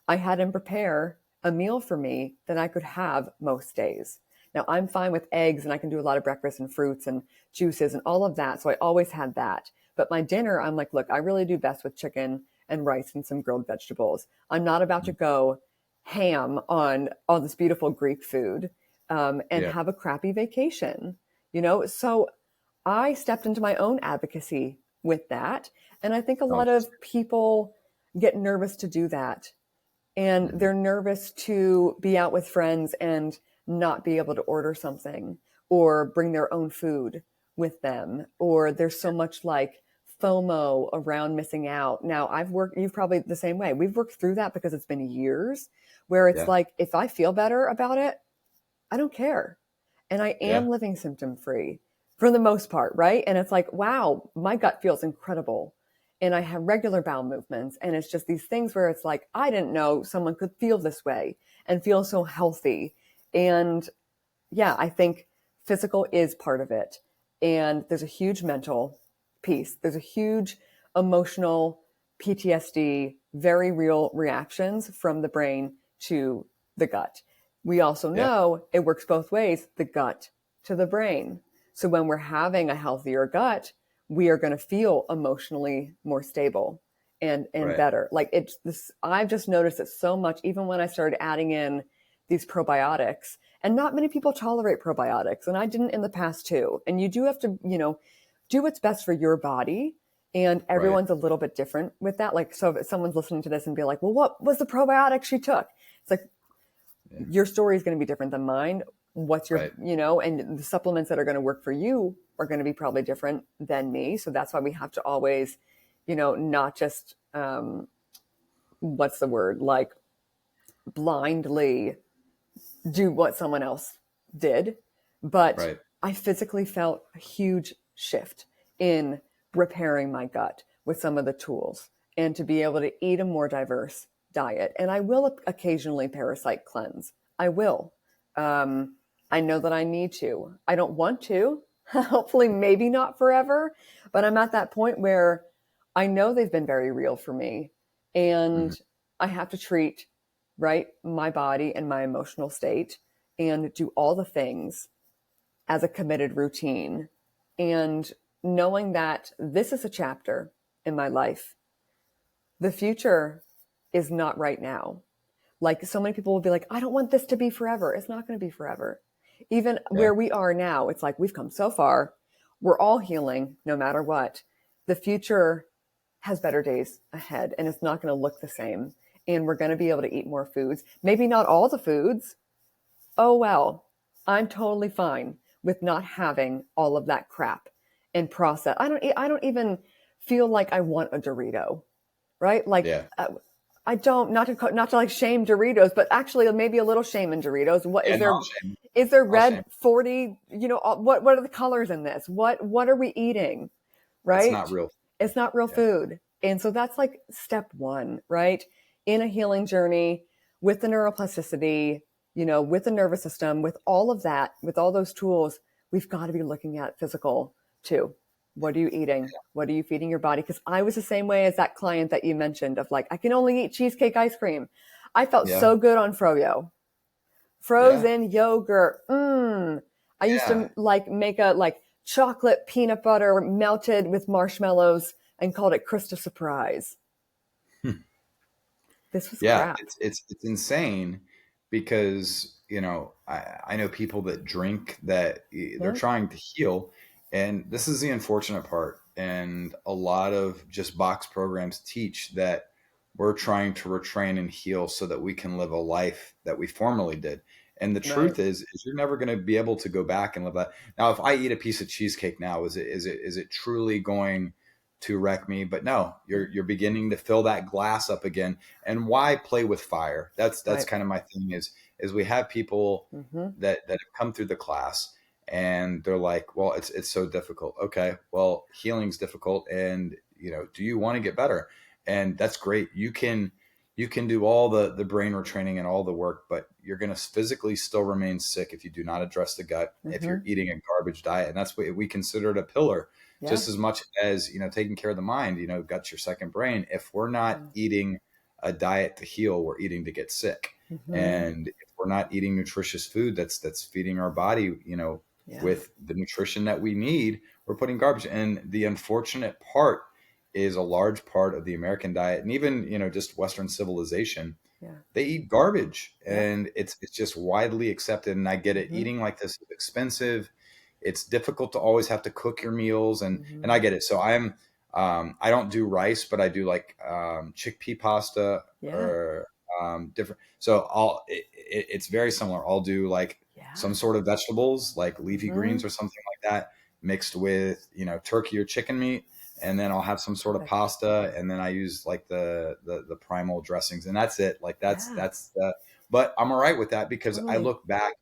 I had him prepare a meal for me that I could have most days. Now I'm fine with eggs and I can do a lot of breakfast and fruits and juices and all of that. So I always had that. But my dinner, I'm like, look, I really do best with chicken and rice and some grilled vegetables. I'm not about to go ham on all this beautiful Greek food, and yeah. have a crappy vacation, So I stepped into my own advocacy with that. And I think a Oh, lot of people get nervous to do that. And mhm. they're nervous to be out with friends and not be able to order something or bring their own food with them. Or there's so much like FOMO around missing out. Now, you've probably the same way. We've worked through that because it's been years where it's Yeah. like, if I feel better about it, I don't care. And I am Yeah. living symptom free for the most part, right? And it's like, wow, my gut feels incredible. And I have regular bowel movements. And it's just these things where it's like, I didn't know someone could feel this way and feel so healthy. And yeah, I think physical is part of it. And there's a huge mental piece, there's a huge emotional PTSD, very real reactions from the brain to the gut. We also Yeah. know it works both ways, the gut to the brain. So when we're having a healthier gut, we are going to feel emotionally more stable and Right. better. Like it's this, I've just noticed it so much, even when I started adding in these probiotics. And not many people tolerate probiotics, and I didn't in the past too. And you do have to, do what's best for your body. And Right. everyone's a little bit different with that. Like, so if someone's listening to this and be like, well, what was the probiotic she took? It's like, Yeah. your story is going to be different than mine. What's your, Right. and the supplements that are going to work for you are going to be probably different than me. So that's why we have to always, not just, what's the word? Like blindly do what someone else did. But Right. I physically felt a huge shift in repairing my gut with some of the tools and to be able to eat a more diverse diet. And I will occasionally parasite cleanse. I will. Um, I know that I need to. I don't want to. Hopefully, maybe not forever. But I'm at that point where I know they've been very real for me. Hmm. And I have to treat, right, my body and my emotional state and do all the things as a committed routine. And knowing that this is a chapter in my life, the future is not right now. Like so many people will be like, I don't want this to be forever. It's not going to be forever. Even Yeah. where we are now, it's like we've come so far. We're all healing no matter what. The future has better days ahead and it's not going to look the same. And we're going to be able to eat more foods. Maybe not all the foods. Oh, well, I'm totally fine with not having all of that crap and process. I don't even feel like I want a Dorito, right? Like Yeah. I don't, not to like shame Doritos, but actually maybe a little shame in Doritos. What Yeah. is No there? shame. Is there All shame. red 40? What are the colors in this? What are we eating? It's Right? not real. It's not real Yeah. food. And so that's like step one, right? In a healing journey with the neuroplasticity, with the nervous system, with all of that, with all those tools, we've got to be looking at physical too. What are you eating? What are you feeding your body? Because I was the same way as that client that you mentioned of like, I can only eat cheesecake ice cream. I felt Yeah. so good on froyo, Yeah. frozen yogurt. I used Yeah. to like make a like chocolate peanut butter melted with marshmallows and called it Krista Surprise. This was Yeah, crap. it's insane because I know people that drink that they're Yeah, trying to heal, and this is the unfortunate part. And a lot of just box programs teach that we're trying to retrain and heal so that we can live a life that we formerly did. And the right. truth is you're never going to be able to go back and live that. Now, if I eat a piece of cheesecake now, is it truly going to wreck me? But no, you're beginning to fill that glass up again. And why play with fire? That's Right. kind of my thing is we have people Mm-hmm. that have come through the class and they're like, well, it's so difficult. Okay, well, healing's difficult, and do you want to get better? And that's great. You can do all the brain retraining and all the work, but you're going to physically still remain sick if you do not address the gut, if Mm-hmm. you're eating a garbage diet. And that's what we consider it, a pillar, Yeah. just as much as taking care of the mind. Gut's your second brain. If we're not Yeah. eating a diet to heal, we're eating to get sick. Mm-hmm. And if we're not eating nutritious food that's feeding our body, Yeah. with the nutrition that we need, we're putting garbage. And the unfortunate part is a large part of the American diet, and even just Western civilization, Yeah. they eat garbage, Yep. and it's just widely accepted. And I get it. Mm-hmm. Eating like this is expensive. It's difficult to always have to cook your meals, and I Mm-hmm. get it. So I don't do rice, but I do like chickpea pasta Yeah. or different. So it's very similar. I'll do like Yeah. some sort of vegetables, like leafy Mm-hmm. greens or something like that, mixed with turkey or chicken meat, and then I'll have some sort of Perfect. pasta, and then I use like the primal dressings, and that's it. Like Yeah, but I'm all right with that because I totally. look back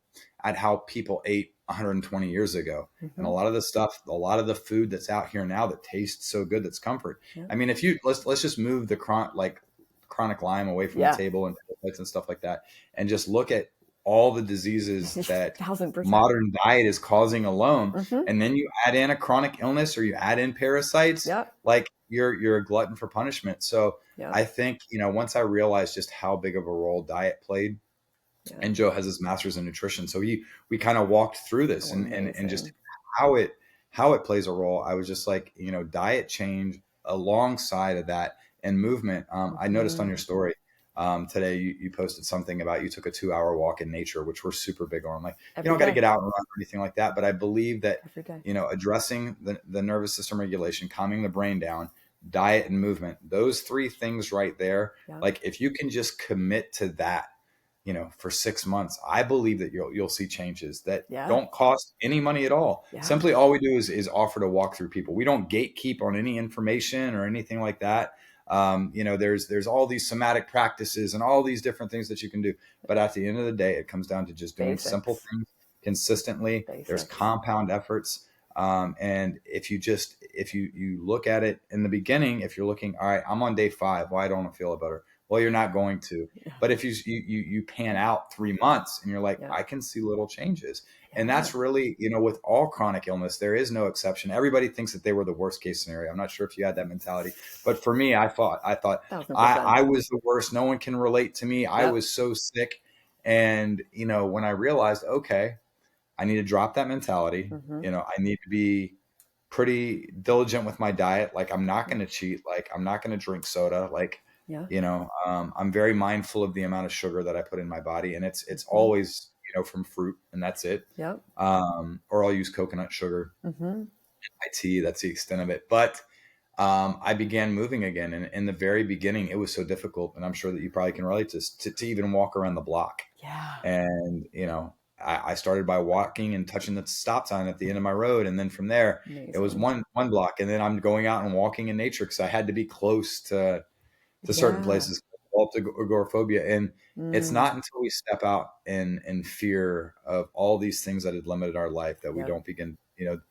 at how people ate 120 years ago, and Hmm. a lot of the stuff, a lot of the food that's out here now that tastes so good, that's comfort. Yeah. I mean, if you let's just move the chronic Lyme away from the Yeah. table and parasites and stuff like that, and just look at all the diseases that 1000%. modern diet is causing alone, Hmm. and then you add in a chronic illness or you add in parasites, Yep. like you're a glutton for punishment. So Yep. I think, once I realized just how big of a role diet played, Yeah. and Joe has his master's in nutrition, so we kind of walked through this, Oh, and just amazing. how it plays a role. I was just like, diet change alongside of that, and movement. I noticed on Hmm. your story today, you posted something about you took a 2-hour walk in nature, which we're super big on. Like, you Every don't got to day. get out and run or anything like that, but I believe that Every day. addressing the nervous system regulation, calming the brain down, diet and movement, those three things right there, Yep. like if you can just commit to that, for 6 months, I believe that you'll see changes that Yeah. don't cost any money at all. Yeah. Simply, all we do is offer to walk through people. We don't gatekeep on any information or anything like that. There's all these somatic practices and all these different things that you can do, but at the end of the day, it comes down to just doing simple Basics. things consistently. There's Basics. compound efforts. And if you look at it in the beginning, if you're looking, all right, I'm on day 5, why don't I feel better? Well, you're not going to. Yeah. But if you pan out 3 months and you're like, Yeah. I can see little changes. And Yeah. that's really, with all chronic illness, there is no exception. Everybody thinks that they were the worst case scenario. I'm not sure if you had that mentality, but for me, I thought 1000%. I was the worst. No one can relate to me. I Yep. was so sick. And, when I realized, okay, I need to drop that mentality. Hmm. I need to be pretty diligent with my diet. Like, I'm not Yeah. going to cheat. Like, I'm not going to drink soda. Like, Yeah. I'm very mindful of the amount of sugar that I put in my body, and it's Hmm. always, from fruit, and that's it. Yep. Or I'll use coconut sugar Hmm. in my tea. That's the extent of it. But I began moving again, and in the very beginning, it was so difficult, and I'm sure that you probably can relate to this, to even walk around the block. Yeah. And I started by walking and touching the stop sign at the end of my road, and then from there it was Amazing. one block, and then I'm going out and walking in nature because I had to be close to certain Yeah. places, developed agoraphobia. And it's Mm. not until we step out in fear of all these things that had limited our life that we Yep. don't begin,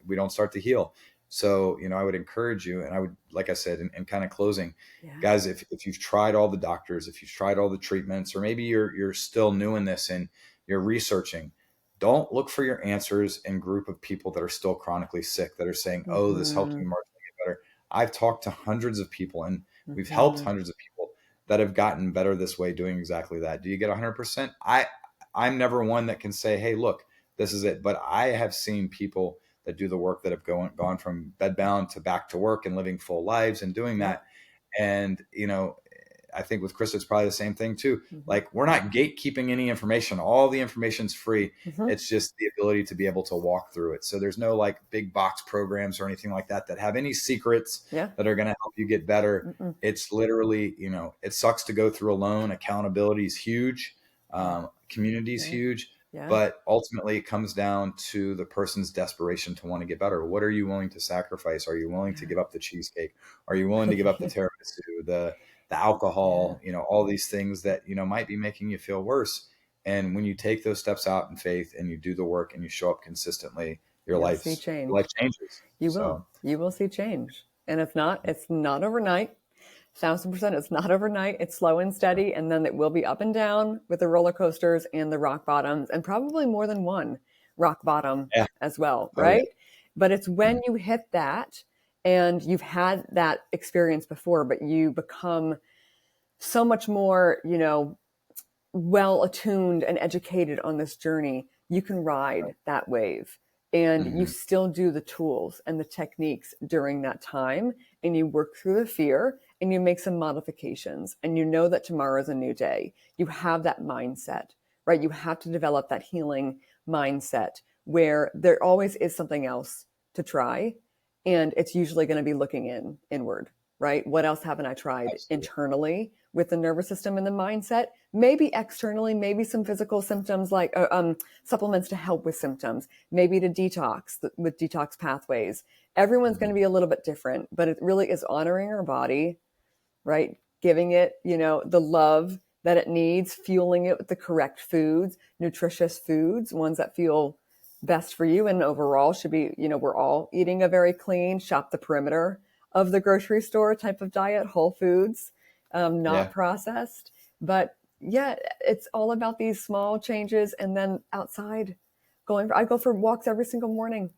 we don't start to heal. So, I would encourage you, and I would, like I said, in kind of closing, Yeah. guys, if you've tried all the doctors, if you've tried all the treatments, or maybe you're still new in this and you're researching, don't look for your answers in group of people that are still chronically sick that are saying, oh, this helped Hmm. me marginally get better. I've talked to hundreds of people, and we've helped Hmm. hundreds of people that have gotten better this way, doing exactly that. Do you get 100%? I'm never one that can say, hey, look, this is it. But I have seen people that do the work that have gone from bedbound to back to work and living full lives and doing that. Yep. And, I think with Chris, it's probably the same thing too. Hmm. Like, we're not gatekeeping any information. All the information's free. Hmm. It's just the ability to be able to walk through it. So there's no like big box programs or anything like that have any secrets Yeah. that are going to help you get better. Mm-mm. It's literally, it sucks to go through alone. Accountability is huge. Yeah. Community is Yeah. huge. Yeah. But ultimately, it comes down to the person's desperation to want to get better. What are you willing to sacrifice? Are you willing to Yeah. give up the cheesecake? Are you willing to give up the Right. tiramisu, the Yeah. alcohol, all these things that, might be making you feel worse? And when you take those steps out in faith and you do the work and you show up consistently, your You'll see life's your life change. changes. You will. So You will see change. And it's not overnight. 1000%. It's not overnight. It's slow and steady. And then it will be up and down with the roller coasters and the rock bottoms, and probably more than one rock bottom yeah. as well. Oh yeah. Right. But it's when Mhm. you hit that and you've had that experience before, but you become so much more, well attuned and educated on this journey, you can ride that wave and you Mhm. still do the tools and the techniques during that time, and you work through the fear and you make some modifications, and you know that tomorrow is a new day. You have that mindset, right? You have to develop that healing mindset where there always is something else to try, and it's usually going to be looking inward, right? What else haven't I tried Absolutely. internally? with the nervous system and the mindset, maybe externally, maybe some physical symptoms like supplements to help with symptoms, maybe to detox with detox pathways. Everyone's going to Mhm. be a little bit different, but it really is honoring our body, right? Giving it, the love that it needs, fueling it with the correct foods, nutritious foods, ones that feel best for you. And overall should be, we're all eating a very clean, shop the perimeter of the grocery store type of diet, whole foods, not Yeah. processed. But yeah, it's all about these small changes. And then outside I go for walks every single morning.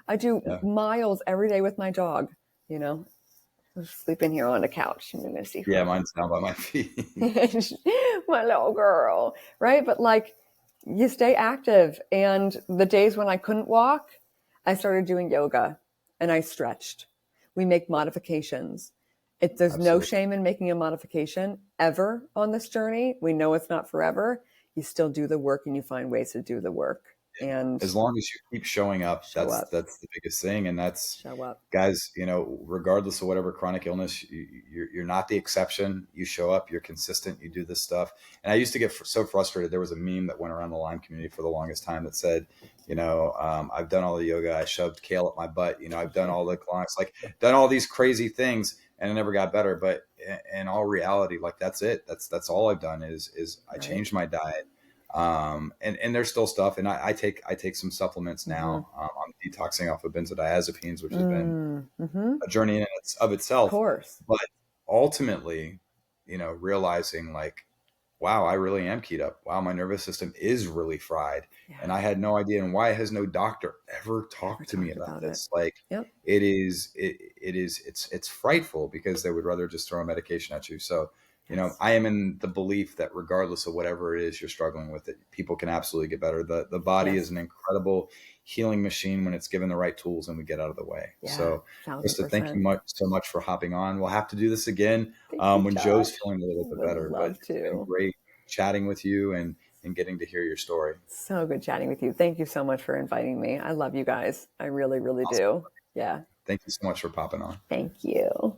I do Yeah. miles every day with my dog, you know, I'm sleeping here on the couch. I'm gonna see Yeah. her. Mine's down by my feet. My little girl, right? But like, you stay active. And the days when I couldn't walk, I started doing yoga and I stretched. We make modifications. There's no Absolutely. shame in making a modification ever on this journey. We know it's not forever. You still do the work and you find ways to do the work and As long as you keep showing up, show up, that's the biggest thing. And that's, show up. guys, regardless of whatever chronic illness, you're not the exception. You show up, you're consistent, you do this stuff. And I used to get so frustrated. There was a meme that went around the Lyme community for the longest time that said, I've done all the yoga, I shoved kale up my butt, I've done all the clients, like done all these crazy things, and it never got better. But in all reality, like that's it. That's all I've done is I Right. changed my diet. And there's still stuff, and I take some supplements Mm-hmm. now. I'm detoxing off of benzodiazepines, which has been Mm-hmm. a journey in of Of itself. course. But ultimately, realizing like, wow, I really am keyed up. Wow, my nervous system is really fried, Yeah. and I had no idea. And why has no doctor ever Ever talked to me talked about about it. this? Like, Yep. it's frightful because they would rather just throw a medication at you. So, Yes. I am in the belief that regardless of whatever it is you're struggling with, it people can absolutely get better. The body is Yes. an incredible healing machine when it's given the right tools and we get out of the way. Yeah. So, Krista, thank you 1,000%. so much for hopping on. We'll have to do this again Thank you, when Joe's Josh. feeling a little bit Would better. But love it's been to. great chatting with you and getting to hear your story. So good chatting with you. Thank you so much for inviting me. I love you guys. I really, really Awesome. do. Yeah. Thank you so much for popping on. Thank you.